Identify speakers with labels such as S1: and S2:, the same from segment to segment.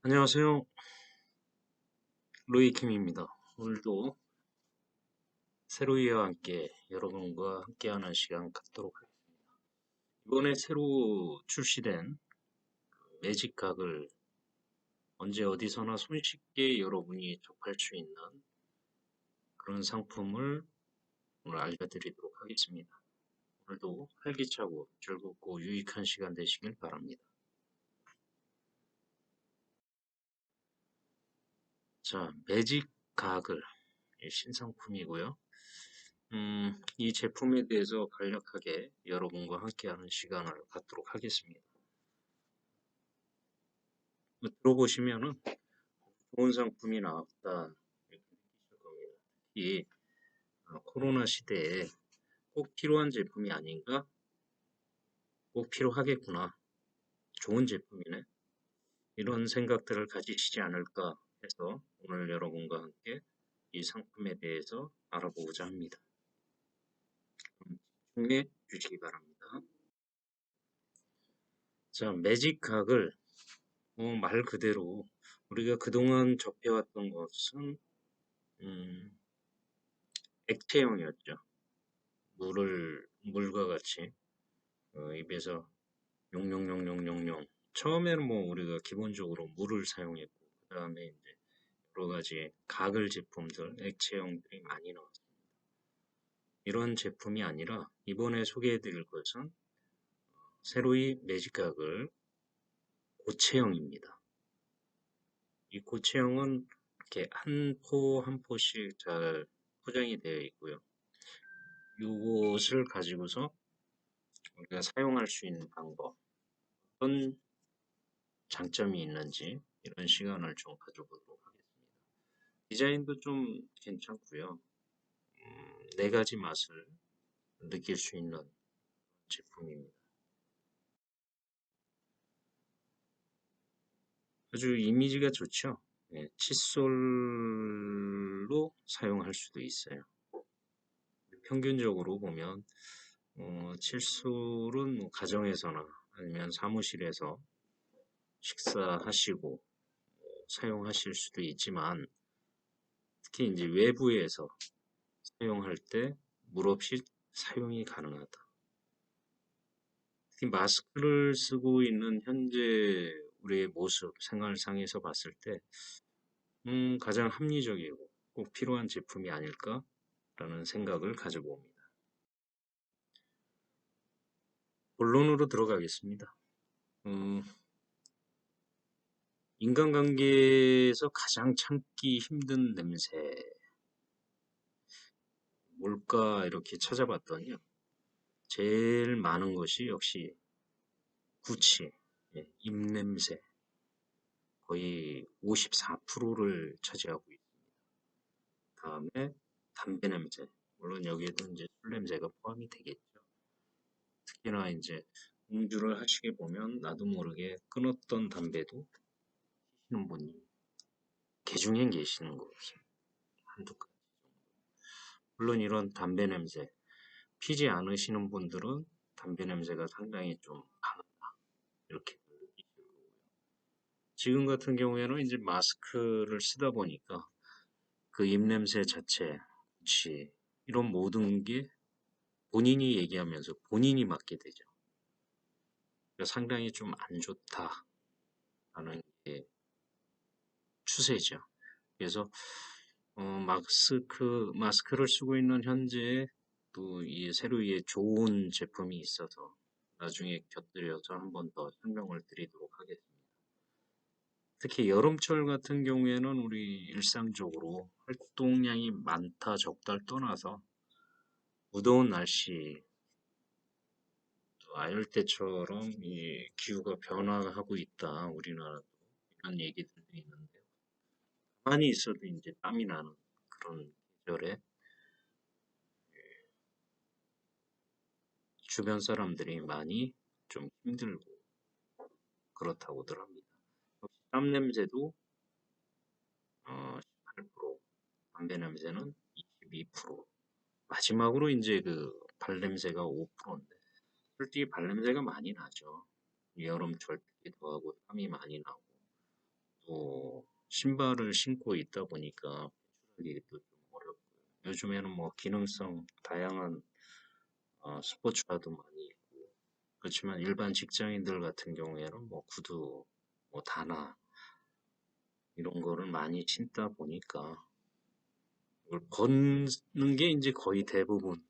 S1: 안녕하세요. 로이킴입니다. 오늘도 세로이와 함께 여러분과 함께하는 시간 갖도록 하겠습니다. 이번에 새로 출시된 매직각을 언제 어디서나 손쉽게 여러분이 접할 수 있는 그런 상품을 오늘 알려드리도록 하겠습니다. 오늘도 활기차고 즐겁고 유익한 시간 되시길 바랍니다. 자, 매직각을 신상품이고요. 이 제품에 대해서 간략하게 여러분과 함께하는 시간을 갖도록 하겠습니다. 들어보시면은 좋은 상품이 나왔다 이렇게 느끼실 겁니다. 특히 코로나 시대에 꼭 필요한 제품이 아닌가? 꼭 필요하겠구나. 좋은 제품이네. 이런 생각들을 가지시지 않을까 해서 오늘 여러분과 함께 이 상품에 대해서 알아보고자 합니다. 집중해 주시기 바랍니다. 자, 매직각을 말 그대로 우리가 그동안 접해왔던 것은 액체형이었죠. 물과 같이 입에서 용용용용용용. 처음에는 뭐 우리가 기본적으로 물을 사용했고, 그 다음에 이제 여러 가지 가글 제품들, 액체형들이 많이 나왔습니다. 이런 제품이 아니라 이번에 소개해드릴 것은 새로이 매직각을 고체형입니다. 이 고체형은 이렇게 한 포 한 포씩 잘 포장이 되어 있고요. 이것을 가지고서 우리가 사용할 수 있는 방법, 어떤 장점이 있는지 이런 시간을 좀 가져보도록 하겠습니다. 디자인도 좀 괜찮고요. 네 가지 맛을 느낄 수 있는 제품입니다. 아주 이미지가 좋죠. 네, 칫솔로 사용할 수도 있어요. 평균적으로 보면 칫솔은 뭐 가정에서나 아니면 사무실에서 식사하시고 사용하실 수도 있지만 특히 이제 외부에서 사용할 때 물 없이 사용이 가능하다. 특히 마스크를 쓰고 있는 현재 우리의 모습, 생활상에서 봤을 때 가장 합리적이고 꼭 필요한 제품이 아닐까라는 생각을 가져봅니다. 본론으로 들어가겠습니다. 인간관계에서 가장 참기 힘든 냄새 뭘까 이렇게 찾아봤더니요. 제일 많은 것이 역시 구취, 입냄새 거의 54%를 차지하고 있습니다. 다음에 담배 냄새, 물론 여기에도 이제 술 냄새가 포함이 되겠죠. 특히나 이제 음주를 하시게 보면 나도 모르게 끊었던 담배도 피시는 분이 개중에 계시는 것 같습니다. 한두 가지. 물론 이런 담배 냄새, 피지 않으시는 분들은 담배 냄새가 상당히 좀 강하다. 이렇게 느끼실 거고요. 지금 같은 경우에는 이제 마스크를 쓰다 보니까 그 입냄새 자체, 그치, 이런 모든 게 본인이 얘기하면서 본인이 맡게 되죠. 그러니까 상당히 좀 안 좋다라는 게 추세죠. 그래서 마스크를 쓰고 있는 현재에 또 이 세로이의 좋은 제품이 있어서 나중에 곁들여서 한 번 더 설명을 드리도록 하겠습니다. 특히 여름철 같은 경우에는 우리 일상적으로 활동량이 많다 적다를 떠나서 무더운 날씨, 또 아열대처럼 이 기후가 변화하고 있다 우리나라도 이런 얘기들도 있는데요. 가만히 있어도 이제 땀이 나는 그런 계절에 주변 사람들이 많이 좀 힘들고 그렇다고들 합니다. 역시 땀 냄새도 18%, 담배 냄새는 22%, 마지막으로 이제 그 발냄새가 5%인데 솔직히 발냄새가 많이 나죠. 여름철 특히 더하고 땀이 많이 나고 또 신발을 신고 있다 보니까 배출하기도 좀 어렵고 요즘에는 뭐 기능성 다양한 스포츠화도 많이 있고 그렇지만 일반 직장인들 같은 경우에는 뭐 구두, 뭐 단화 이런 거를 많이 신다 보니까 이걸 벗는 게 이제 거의 대부분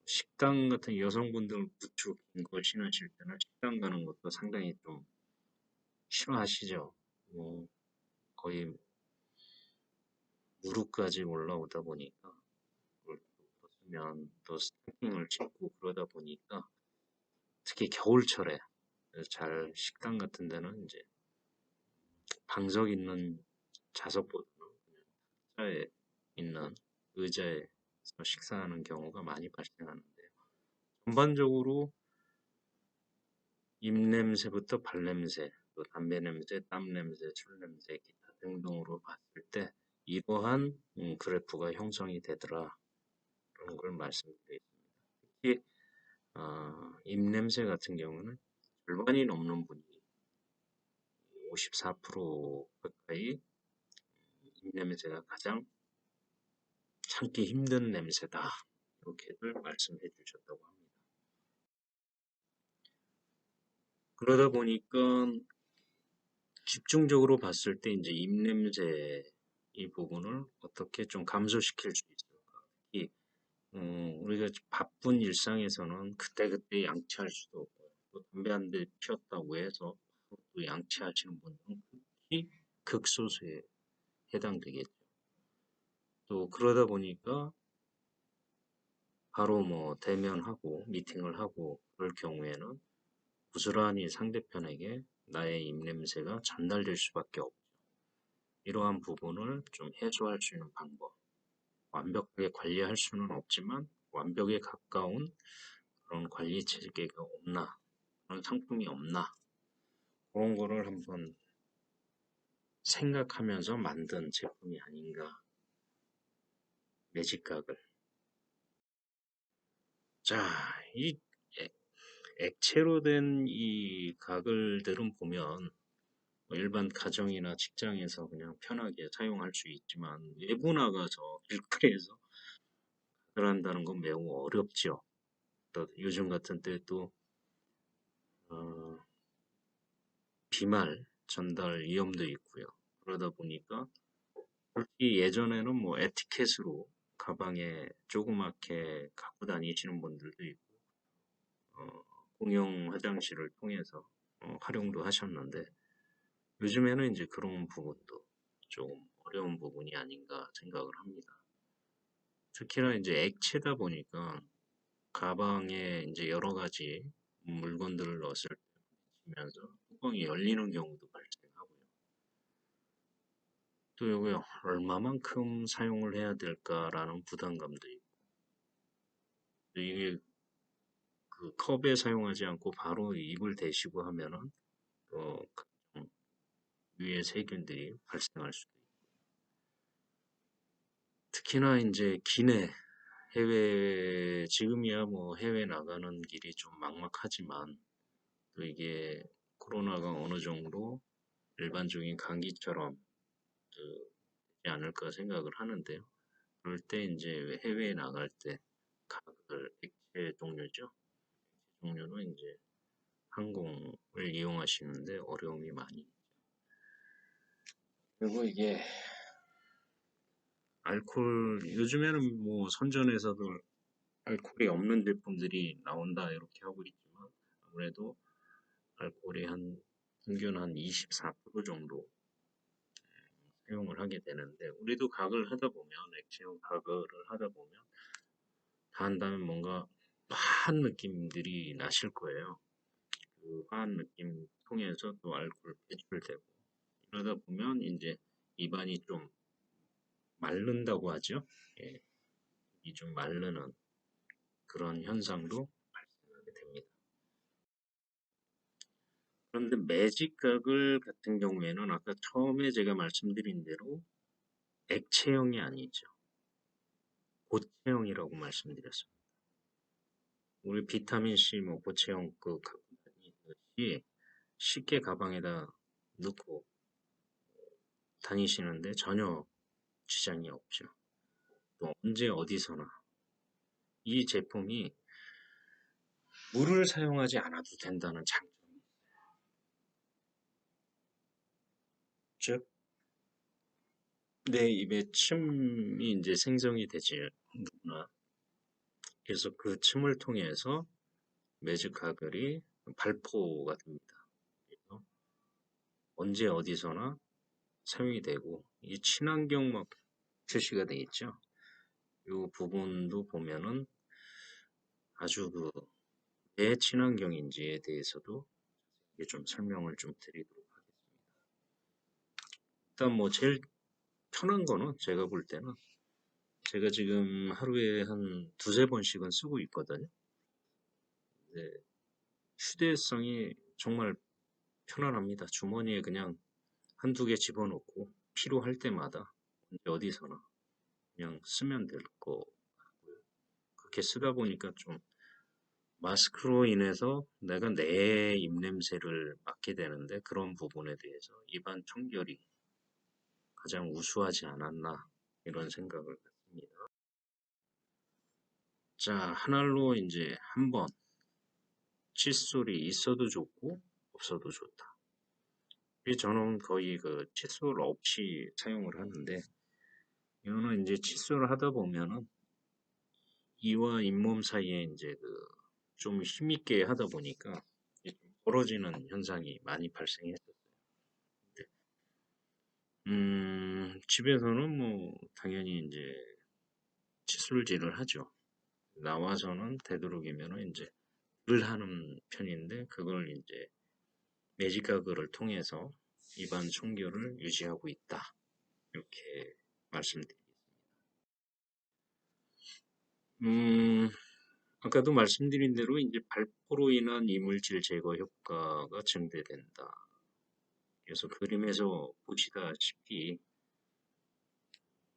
S1: 식당 같은 여성분들 부츠 긴 거 신으실 때는 식당 가는 것도 상당히 좀 싫어하시죠. 뭐 거의 무릎까지 올라오다 보니까 그걸 벗으면 또 스타킹을 신고 그러다 보니까 특히 겨울철에 잘 식당 같은 데는 이제 방석 있는 좌석보다는 그냥 탁자에 있는 의자에서 식사하는 경우가 많이 발생하는데요. 전반적으로 입냄새부터 발냄새, 또 담배 냄새, 땀 냄새, 술 냄새, 기타 등등으로 봤을 때 이러한 그래프가 형성이 되더라. 그런 걸 말씀드리겠습니다. 특히 입냄새 같은 경우는 절반이 넘는 분이 54% 가까이 입냄새가 가장 참기 힘든 냄새다. 이렇게들 말씀해 주셨다고 합니다. 그러다 보니까 집중적으로 봤을 때 이제 입냄새 이 부분을 어떻게 좀 감소시킬 수 있을까? 특히 우리가 바쁜 일상에서는 그때그때 양치할 수도 없고 또 담배 한 대 피웠다고 해서 또 양치하시는 분들은 특히 극소수에 해당되겠죠. 또 그러다 보니까 바로 뭐 대면하고 미팅을 하고 그럴 경우에는 부스란히 상대편에게 나의 입냄새가 전달될 수밖에 없죠. 이러한 부분을 좀 해소할 수 있는 방법. 완벽하게 관리할 수는 없지만 완벽에 가까운 그런 관리 체계가 없나, 그런 상품이 없나, 그런 거를 한번 생각하면서 만든 제품이 아닌가, 매직각을. 자, 이 액체로 된 이 가글들은 보면 뭐 일반 가정이나 직장에서 그냥 편하게 사용할 수 있지만 외부 나가서 길거리에서 가글 한다는 건 매우 어렵죠. 또 요즘 같은 때또 비말 전달 위험도 있고요. 그러다 보니까 특히 예전에는 뭐 에티켓으로 가방에 조그맣게 갖고 다니시는 분들도 있고 공용 화장실을 통해서 활용도 하셨는데 요즘에는 이제 그런 부분도 좀 어려운 부분이 아닌가 생각을 합니다. 특히나 이제 액체다 보니까 가방에 이제 여러 가지 물건들을 넣었을 때 부딪히면서 뚜껑이 열리는 경우도 발생하고요. 또 이게 얼마만큼 사용을 해야 될까라는 부담감도 있고 이게 그 컵에 사용하지 않고 바로 입을 대시고 하면은 또 각종 유해 세균들이 발생할 수도 있고 특히나 이제 기내 해외 지금이야 뭐 해외 나가는 길이 좀 막막하지만 또 이게 코로나가 어느 정도 일반적인 감기처럼 되지 않을까 생각을 하는데요. 그럴 때 이제 해외에 나갈 때 가글 액체 종류죠. 종류는 이제 항공을 이용하시는데 어려움이 많이. 그리고 이게 알코올 요즘에는 뭐 선전에서도 알코올이 없는 제품들이 나온다 이렇게 하고 있지만 아무래도 알코올이 한 평균 한 24% 정도 사용을 하게 되는데 우리도 가글 하다 보면 액체형 가글을 하다 보면 다 한다면 뭔가 화한 느낌들이 나실 거예요. 그 화한 느낌 통해서 또 알코올 배출되고 이러다 보면 이제 입안이 좀 마른다고 하죠. 예, 이 좀 마르는 그런 현상도 발생하게 됩니다. 그런데 매직가글 같은 경우에는 아까 처음에 제가 말씀드린 대로 액체형이 아니죠. 고체형이라고 말씀드렸습니다. 우리 비타민C 뭐 고체형 그 갖고 다니듯이 쉽게 가방에다 넣고 다니시는데 전혀 지장이 없죠. 또 언제 어디서나 이 제품이 물을 사용하지 않아도 된다는 장점이 즉 내 입에 침이 이제 생성이 되지 누구나. 그래서 그 침을 통해서 매직가글이 발포가 됩니다. 그래서 언제 어디서나 사용이 되고 이 친환경 막 표시가 되어 있죠. 이 부분도 보면은 아주 왜 친환경인지에 대해서도 좀 설명을 좀 드리도록 하겠습니다. 일단 뭐 제일 편한 거는 제가 볼 때는 제가 지금 하루에 한 두세 번씩은 쓰고 있거든요. 네, 휴대성이 정말 편안합니다. 주머니에 그냥 한두 개 집어넣고 필요할 때마다 어디서나 그냥 쓰면 될 거 같고요. 그렇게 쓰다 보니까 좀 마스크로 인해서 내가 내 입냄새를 맡게 되는데 그런 부분에 대해서 입안 청결이 가장 우수하지 않았나 이런 생각을 갖습니다. 자, 하나로 이제 한번 칫솔이 있어도 좋고 없어도 좋다. 저는 거의 그 칫솔 없이 사용을 하는데 이거는 이제 칫솔을 하다 보면은 이와 잇몸 사이에 이제 좀 힘있게 하다 보니까 벌어지는 현상이 많이 발생했었어요. 집에서는 뭐 당연히 이제 칫솔질을 하죠. 나와서는 되도록이면은 이제 을 하는 편인데 그걸 이제 매직가글을 통해서 입안 청결을 유지하고 있다. 이렇게 말씀드리겠습니다. 아까도 말씀드린 대로 이제 발포로 인한 이물질 제거 효과가 증대된다. 그래서 그림에서 보시다시피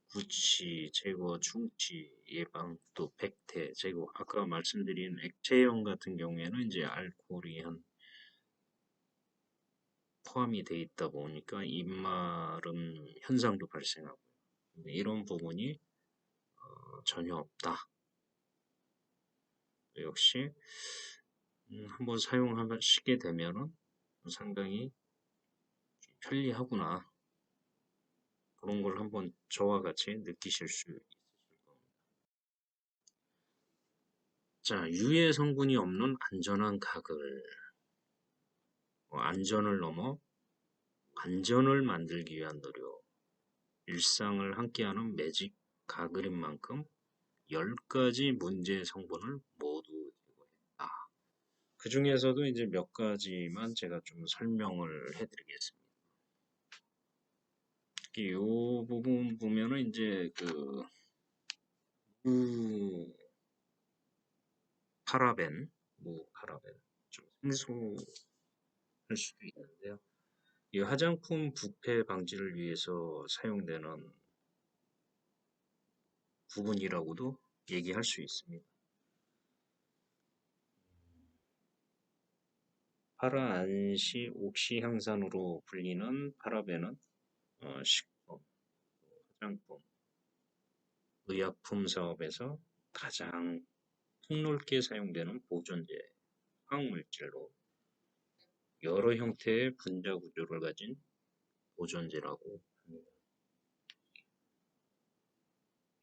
S1: 구취 제거, 충치 예방, 또 백태 제거. 아까 말씀드린 액체형 같은 경우에는 이제 알코올이 한 포함이 돼 있다 보니까 입마름 현상도 발생하고 이런 부분이 전혀 없다. 역시 한번 사용하시게 되면은 상당히 편리하구나. 그런 걸 한번 저와 같이 느끼실 수 있으실 겁니다. 자, 유해 성분이 없는 안전한 가글. 안전을 넘어 안전을 만들기 위한 노력. 일상을 함께하는 매직 가글인 만큼 10가지 문제 성분을 모두 제거했다. 그 중에서도 이제 몇 가지만 제가 좀 설명을 해드리겠습니다. 특히 이 부분 보면은 이제 파라벤, 파라벤 좀 생소할 수도 있는데요. 이 화장품 부패 방지를 위해서 사용되는 부분이라고도 얘기할 수 있습니다. 파라안시 옥시향산으로 불리는 파라벤은 식품, 화장품, 의약품 사업에서 가장 폭넓게 사용되는 보존제, 화학물질로 여러 형태의 분자 구조를 가진 보존제라고 합니다.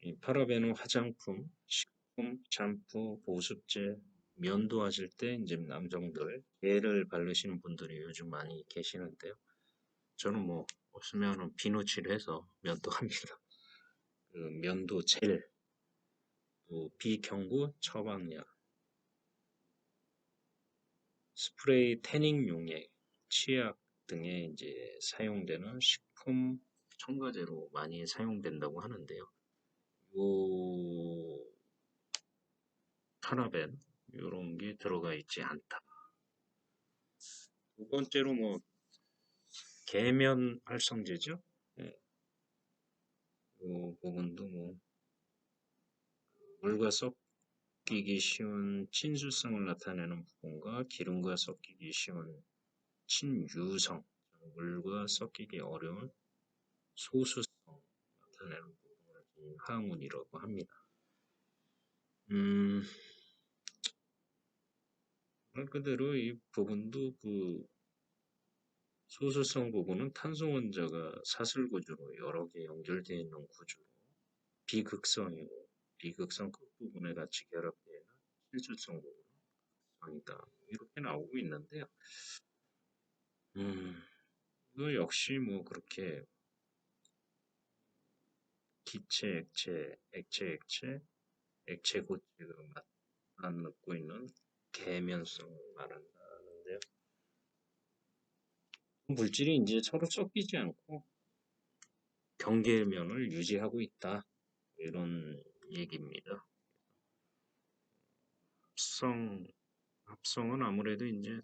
S1: 이 파라벤은 화장품, 식품, 샴푸, 보습제, 면도하실 때 이제 남성들 젤을 바르시는 분들이 요즘 많이 계시는데요. 저는 뭐 없으면 비누칠 해서 면도합니다. 면도 젤, 또 비경구 처방약, 스프레이 태닝 용액, 치약 등에 이제 사용되는 식품 첨가제로 많이 사용된다고 하는데요. 요 파라벤 이런 게 들어가 있지 않다. 두 번째로 뭐 계면 활성제죠. 네. 이 부분도 뭐 물과 섞이기 쉬운 친수성을 나타내는 부분과 기름과 섞이기 쉬운 친유성, 물과 섞이기 어려운 소수성 나타내는 부분을 지닌 하문이라고 합니다. 말 그대로 이 부분도 그 소수성 부분은 탄소 원자가 사슬구조로 여러 개 연결되어 있는 구조로 비극성이고 비극성 끝부분에 같이 결합되어 있는 실질성 부분이다. 이렇게 나오고 있는데요. 이거 역시 뭐 그렇게 기체, 액체, 액체, 액체, 액체 고체가 맞닿고 있는 계면성을 말한다는데요. 물질이 이제 서로 섞이지 않고 경계면을 유지하고 있다. 이런 얘기입니다. 합성은 아무래도 이제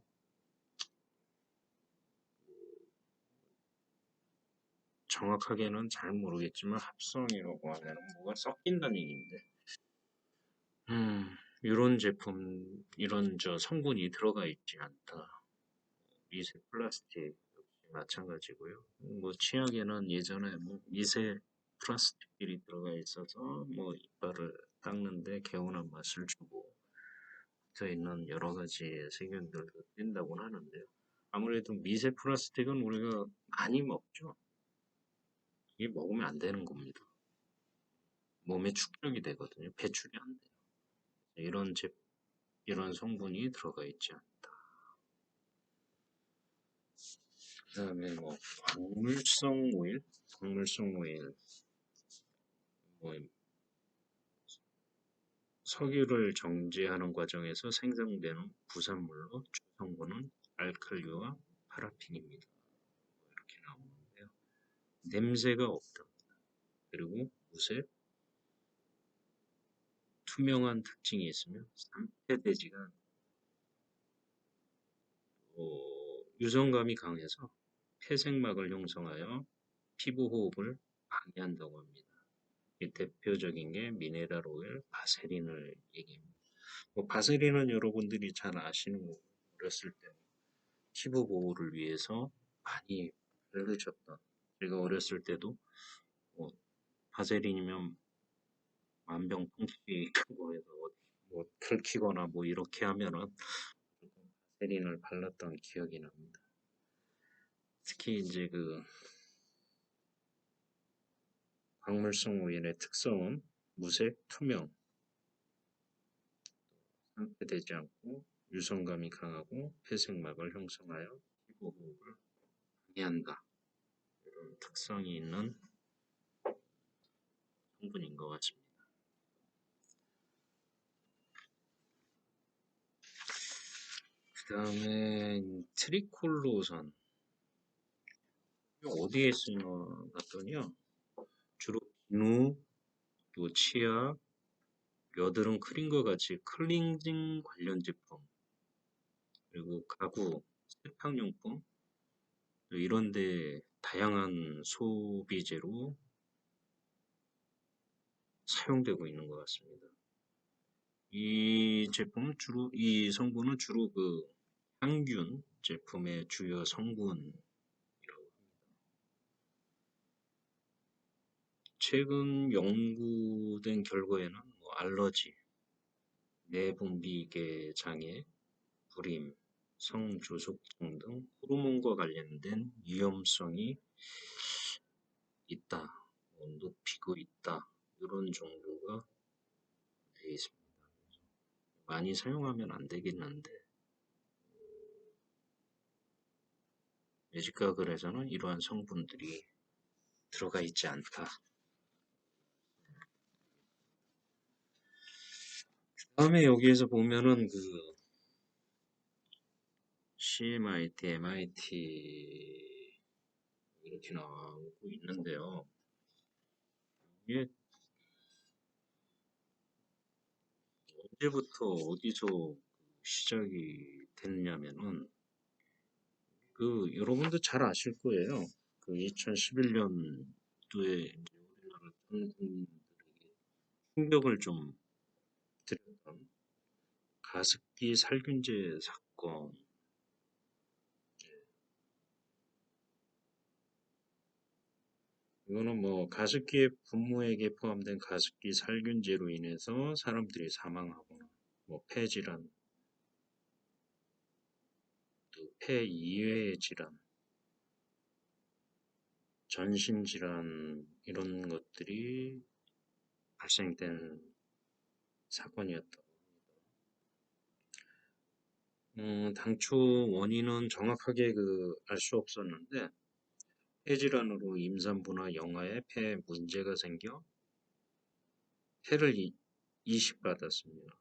S1: 정확하게는 잘 모르겠지만 합성이라고 하면 뭐가 섞인다는 얘기인데 이런 제품, 이런 성분이 들어가 있지 않다. 미세 플라스틱 역시 마찬가지고요. 뭐 치약에는 예전에 뭐 미세 플라스틱들이 들어가 있어서 뭐 이빨을 닦는데 개운한 맛을 주고 붙어 있는 여러 가지 세균들도 뛴다고 하는데요. 아무래도 미세 플라스틱은 우리가 많이 먹죠. 이게 먹으면 안 되는 겁니다. 몸에 축적이 되거든요. 배출이 안 돼요. 이런 성분이 들어가 있지 않다. 그 다음에 뭐 광물성 오일, 뭐 석유를 정제하는 과정에서 생성되는 부산물로 주 성분은 알칼리와 파라핀입니다. 이렇게 나오는데요. 냄새가 없다. 그리고 무색, 투명한 특징이 있으며 산패되지가 유성감이 강해서 폐색막을 형성하여 피부 호흡을 방해한다고 합니다. 이 대표적인 게 미네랄 오일, 바세린을 얘기합니다. 뭐 바세린은 여러분들이 잘 아시는 거고 어렸을 때 피부 보호를 위해서 많이 바르셨던 제가 어렸을 때도 뭐 바세린이면 만병통치라고 해서 뭐 긁히거나 뭐 이렇게 하면은 바세린을 발랐던 기억이 납니다. 특히 이제 그 광물성 오일의 특성은 무색, 투명, 산패되지 않고 유성감이 강하고 폐색막을 형성하여 피부 호흡을 방해한다. 이런 특성이 있는 성분인 것 같습니다. 그 다음에 트리콜로산 어디에 쓰나 봤더니요. 주로 비누, 또 치약, 여드름 크림과 같이 클렌징 관련 제품, 그리고 가구, 세탁용품 이런 데 다양한 소비재로 사용되고 있는 것 같습니다. 이 성분은 주로 그 향균 제품의 주요 성분이라고 합니다. 최근 연구된 결과에는 뭐 알러지, 내분비계 장애, 불임, 성조숙증 등 호르몬과 관련된 위험성이 있다, 높이고 있다, 이런 정도가 되어 있습니다. 많이 사용하면 안 되긴 한데, 뇌지과학에서는 이러한 성분들이 들어가 있지 않다. 다음에 여기에서 보면은 그 CMIT, MIT 이렇게 나오고 있는데요. 이게 언제부터 어디서 시작이 됐냐면은 그 여러분도 잘 아실 거예요. 그 2011년도에 우리나라 전 국민들에게 충격을 좀 드렸던 가습기 살균제 사건. 이거는 뭐 가습기의 분무액에 포함된 가습기 살균제로 인해서 사람들이 사망하거나 뭐 폐질환, 또 폐 이외의 질환, 전신질환 이런 것들이 발생된 사건이었다. 당초 원인은 정확하게 알 수 없었는데 폐질환으로 임산부나 영아의 폐에 문제가 생겨 폐를 이식받았습니다.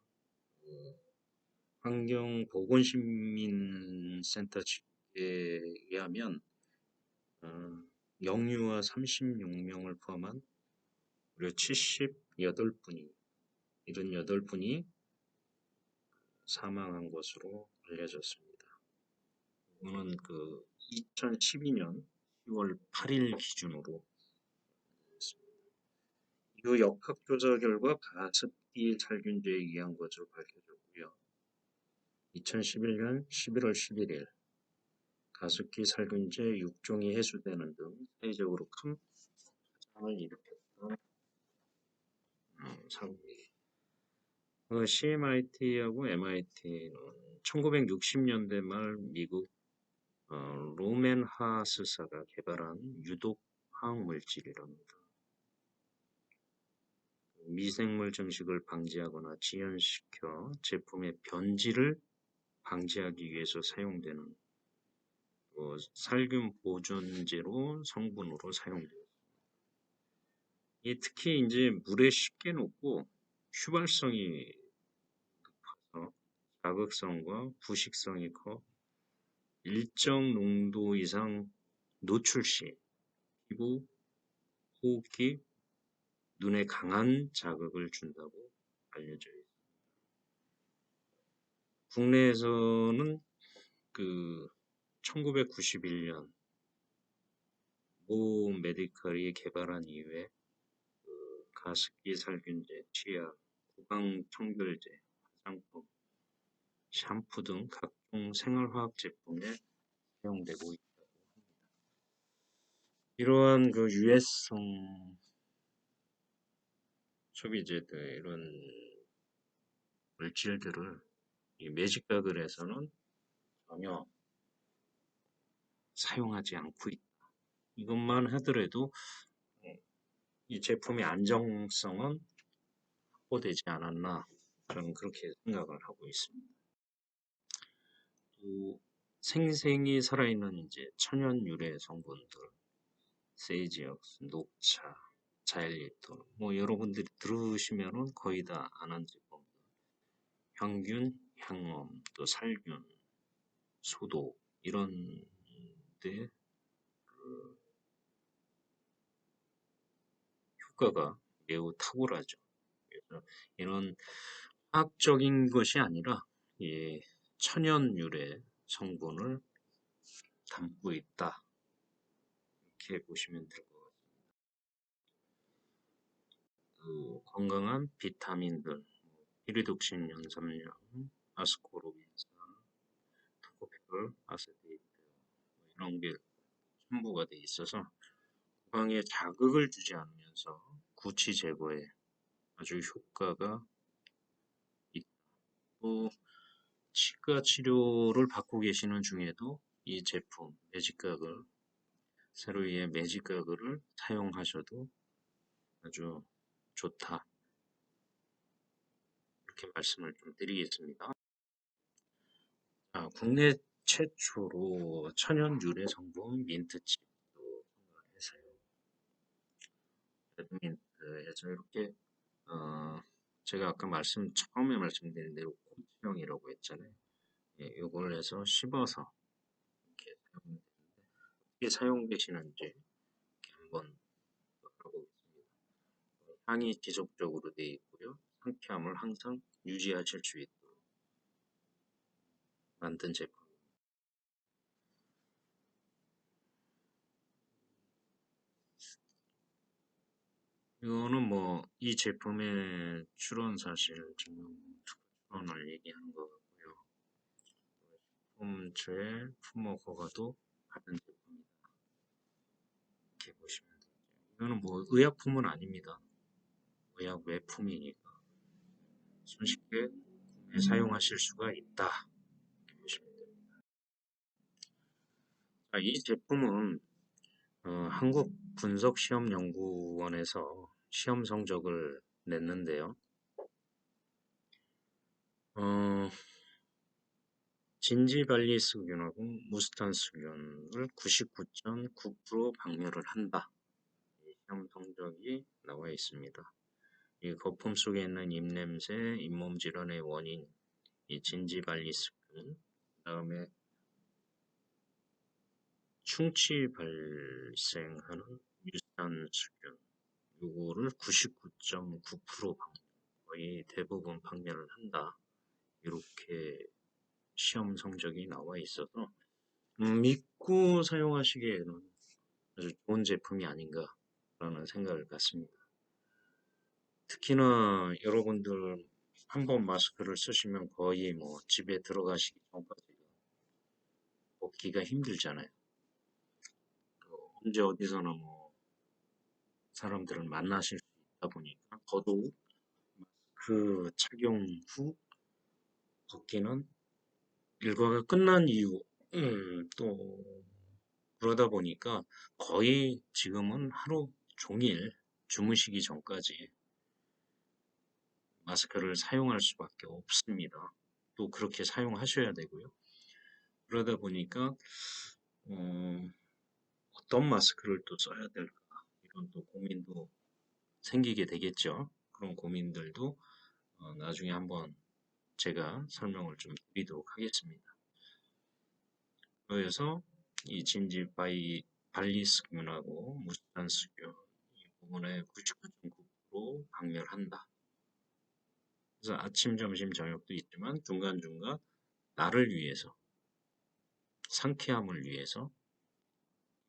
S1: 환경보건시민센터 집계에 의하면 영유아 36명을 포함한 무려 78분이 사망한 것으로 알려졌습니다. 이거는 2012년 10월 8일 기준으로 이후 역학조사 결과 가습기 살균제에 의한 것으로 밝혀졌고요. 2011년 11월 11일 가습기 살균제 6종이 해수되는 등 세계적으로 큰 파장을 일으켰던 사고입니다. CMIT하고 MIT는 1960년대 말 미국 로맨 하스사가 개발한 유독 화학물질이랍니다. 미생물 증식을 방지하거나 지연시켜 제품의 변질을 방지하기 위해서 사용되는 살균 보존제로 성분으로 사용돼요. 특히 이제 물에 쉽게 녹고 휘발성이 높아서 자극성과 부식성이 커 일정 농도 이상 노출 시 피부, 호흡기, 눈에 강한 자극을 준다고 알려져 있습니다. 국내에서는 1991년 모 메디컬이 개발한 이후에 가습기 살균제, 치약, 구강 청결제, 화장품, 샴푸 등 각종 생활화학 제품에 사용되고 있다고 합니다. 이러한 유해성 소비재들 이런 물질들을 이 매직가글에서는 전혀 사용하지 않고 있다. 이것만 하더라도 이 제품의 안정성은 확보되지 않았나 저는 그렇게 생각을 하고 있습니다. 또 생생히 살아있는 이제 천연 유래 성분들, 세이지역스, 녹차, 자일리톨, 뭐 여러분들이 들으시면은 거의 다 아는 제품들, 향균, 향엄, 또 살균, 소독 이런 데 효과가 매우 탁월하죠. 그래서 이런 화학적인 것이 아니라 천연 유래 성분을 담고 있다. 이렇게 보시면 될 것 같습니다. 건강한 비타민들, 피리독신, 연삼량, 아스코르빈산, 토코페롤, 아세테이트 이런 게 첨부가 돼 있어서 구강에 자극을 주지 않으면서 구취 제거에 아주 효과가 있다. 또 치과 치료를 받고 계시는 중에도 이 제품 매직가글 세로이의 매직가글을 사용하셔도 아주 좋다. 이렇게 말씀을 좀 드리겠습니다. 국내 최초로 천연 유래 성분 민트칩도 해서요. 레드민트에서 이렇게 제가 아까 처음에 말씀드린 대로 고치형이라고 했잖아요. 이걸 해서 씹어서 이렇게 사용되는데 어떻게 사용되시는지 이렇게 한번 알아보겠습니다. 향이 지속적으로 되어 있고요. 상쾌함을 항상 유지하실 수 있도록 만든 제품. 이거는 뭐 이 제품의 출원 사실 증명 출원을 얘기하는 것 같고요. 제품 품목 허가도 받은 제품이다. 이렇게 보시면 되죠. 이거는 뭐 의약품은 아닙니다. 의약 외품이니까 손쉽게 사용하실 수가 있다. 보시면 됩니다. 자, 이 제품은 한국분석시험연구원에서 시험 성적을 냈는데요. 어, 진지발리스균하고 무스탄스균을 99.9% 박멸을 한다. 시험 성적이 나와 있습니다. 이 거품 속에 있는 입냄새, 잇몸 질환의 원인, 이 진지발리스균, 그다음에 충치 발생하는 유산수균, 요거를 99.9% 거의 대부분 박멸을 한다. 이렇게 시험 성적이 나와 있어서 믿고 사용하시기에는 아주 좋은 제품이 아닌가라는 생각을 갖습니다. 특히나 여러분들 한 번 마스크를 쓰시면 거의 뭐 집에 들어가시기 전까지 벗기가 힘들잖아요. 언제 어디서나 뭐 사람들을 만나실 수 있다 보니까 더더욱 그 착용 후 벗기는 일과가 끝난 이후 또 그러다 보니까 거의 지금은 하루 종일 주무시기 전까지 마스크를 사용할 수밖에 없습니다. 또 그렇게 사용하셔야 되고요. 그러다 보니까 어떤 마스크를 또 써야 될까 이런 또 고민도 생기게 되겠죠. 그런 고민들도 나중에 한번 제가 설명을 좀 드리도록 하겠습니다. 그래서 이 진지 발리스균하고 무스탄스균 이 부분에 99.9% 박멸한다. 그래서 아침, 점심, 저녁도 있지만 중간중간 나를 위해서 상쾌함을 위해서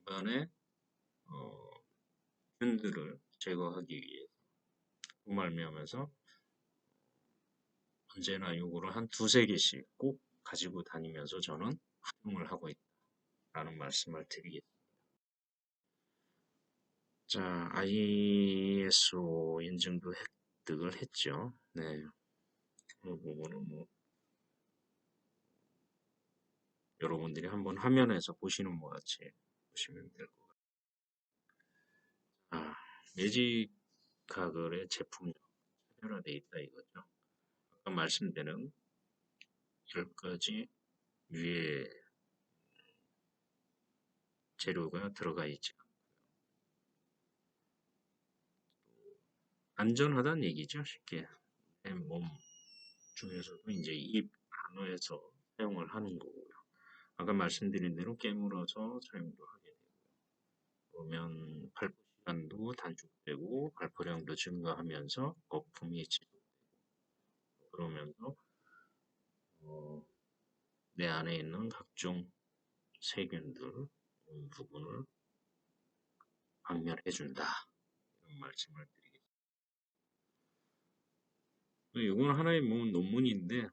S1: 입안에 균들을 제거하기 위해서 그 말미암아서 언제나 요거를 한 두세 개씩 꼭 가지고 다니면서 저는 활용을 하고 있다라는 말씀을 드리겠습니다. 자, ISO 인증도 획득을 했죠. 네. 그 부분은 뭐 여러분들이 한번 화면에서 보시는 것 같이 보시면 될 것 같아요. 매직가글의 제품명 차별화되어 있다 이거죠. 아까 말씀드린 10가지 유해 재료가 들어가 있죠. 안전하다는 얘기죠. 쉽게 내 몸 중에서도 이제 입 안에서 사용을 하는 거고요. 아까 말씀드린 대로 깨물어서 사용도 하게 되고 그러면 발포 시간도 단축되고 발포량도 증가하면서 거품이 지속되고 그러면서 내 안에 있는 각종 세균들 부분을 박멸해준다. 이런 말씀을 드리겠습니다. 이건 하나의 뭐 논문인데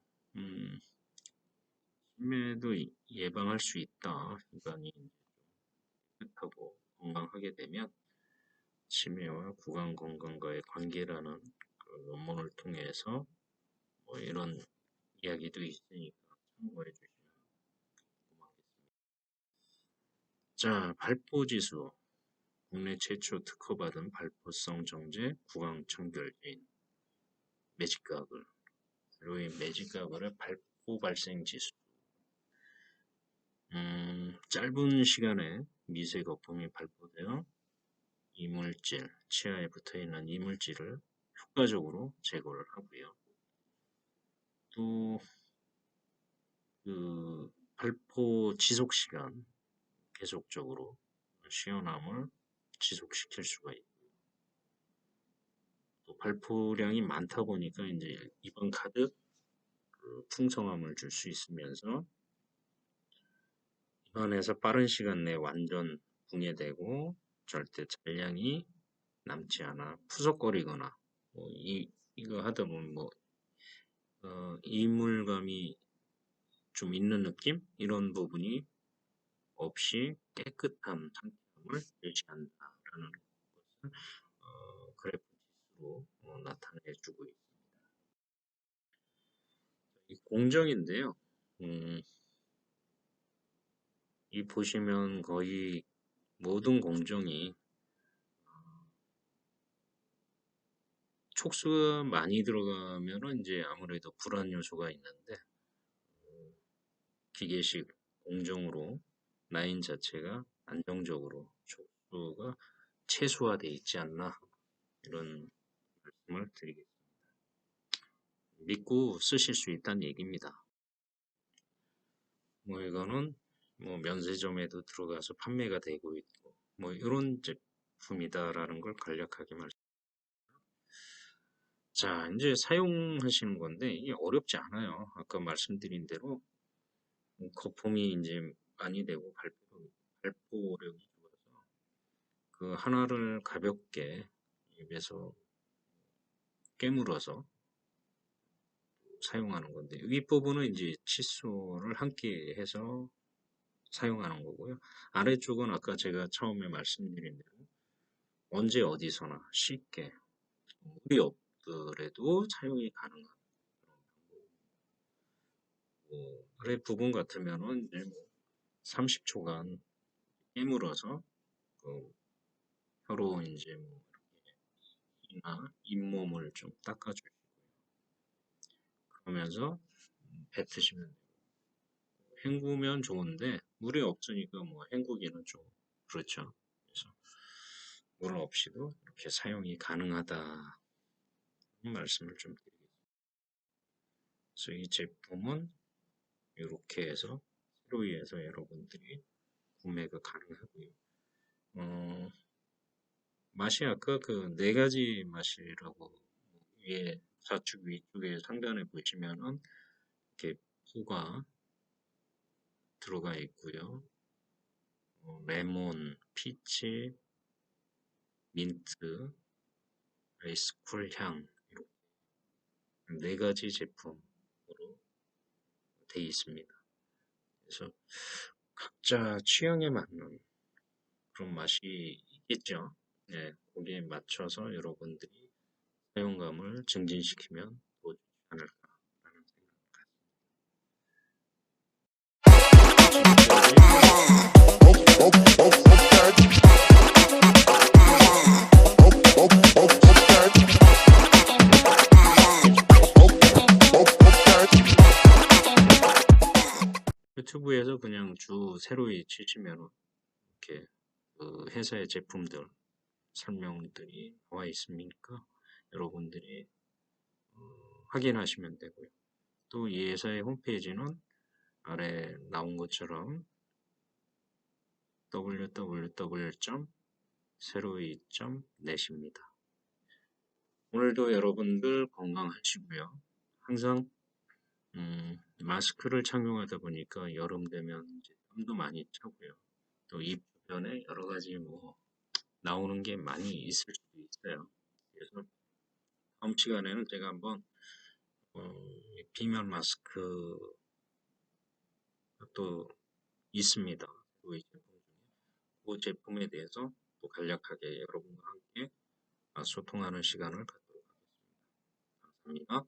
S1: 치매도 예방할 수 있다. 인간이 깨끗하고 건강하게 되면 치매와 구강 건강과의 관계라는 그 논문을 통해서 뭐 이런 이야기도 있으니까 참고해 주시면 고맙겠습니다. 자, 발포지수. 국내 최초 특허받은 발포성 정제 구강 청결제인 매직가글. 그리고 이 매직가글의 발포 발생 지수. 짧은 시간에 미세 거품이 발포되어 이물질, 치아에 붙어있는 이물질을 효과적으로 제거를 하고요. 또 그 발포 지속 시간 계속적으로 시원함을 지속시킬 수가 있고 또 발포량이 많다 보니까 이제 입안 가득 그 풍성함을 줄 수 있으면서 입안에서 빠른 시간 내에 완전 붕괴되고 절대 잔량이 남지 않아 푸석거리거나 뭐 이거 하다 보면 뭐 이물감이 좀 있는 느낌 이런 부분이 없이 깨끗한 상태함을 유지한다라는 것을 그래프 지수로 나타내주고 있습니다. 이 공정인데요. 이 보시면 거의 모든 공정이 촉수가 많이 들어가면은 이제 아무래도 불안 요소가 있는데 기계식 공정으로 라인 자체가 안정적으로 촉수가 최소화되어 있지 않나 이런 말씀을 드리겠습니다. 믿고 쓰실 수 있다는 얘기입니다. 뭐 이거는 뭐 면세점에도 들어가서 판매가 되고 있고 뭐 이런 제품이다라는 걸 간략하게 말씀. 자, 이제 사용하시는 건데 이게 어렵지 않아요. 아까 말씀드린 대로 거품이 이제 많이 되고 발포력이 좋아서 그 하나를 가볍게 입에서 깨물어서 사용하는 건데 위 부분은 이제 칫솔을 함께 해서 사용하는 거고요. 아래쪽은 아까 제가 처음에 말씀드린 대로 언제 어디서나 쉽게 물이 없더라도 사용이 가능한 그런 방법입니다. 아래 부분 같으면은 이제 뭐 30초간 깨물어서 그 혀로 이제 뭐 이나 잇몸을 좀 닦아주시고요. 그러면서 뱉으시면 돼요. 헹구면 좋은데 물이 없으니까 뭐 헹구기는 좀 그렇죠. 그래서 물 없이도 이렇게 사용이 가능하다 말씀을 좀 드리겠습니다. 그래서 이 제품은 이렇게 해서 세로이에서 여러분들이 구매가 가능하고요. 맛이 아까 그 네 가지 맛이라고 위에 좌측 위쪽에 상단에 보시면은 이렇게 포가 들어가 있고요. 레몬, 피치, 민트, 아이스쿨 향 이렇게 네 가지 제품으로 되어 있습니다. 그래서 각자 취향에 맞는 그런 맛이 있겠죠. 네, 거기에 맞춰서 여러분들이 사용감을 증진시키면 좋지 않을까라는 유튜브에서 그냥 주 세로이 치시면 이렇게 그 회사의 제품들 설명들이 나와 있으니까 여러분들이 확인하시면 되고요. 또 이 회사의 홈페이지는 아래 나온 것처럼 www.sero이.net입니다. 오늘도 여러분들 건강하시고요. 항상 마스크를 착용하다 보니까 여름 되면 이제 땀도 많이 차고요. 또 입 주변에 여러 가지 뭐 나오는 게 많이 있을 수도 있어요. 그래서 다음 시간에는 제가 한번 비말 마스크 또 있습니다. 그 제품에 대해서 또 간략하게 여러분과 함께 소통하는 시간을 갖도록 하겠습니다. 감사합니다.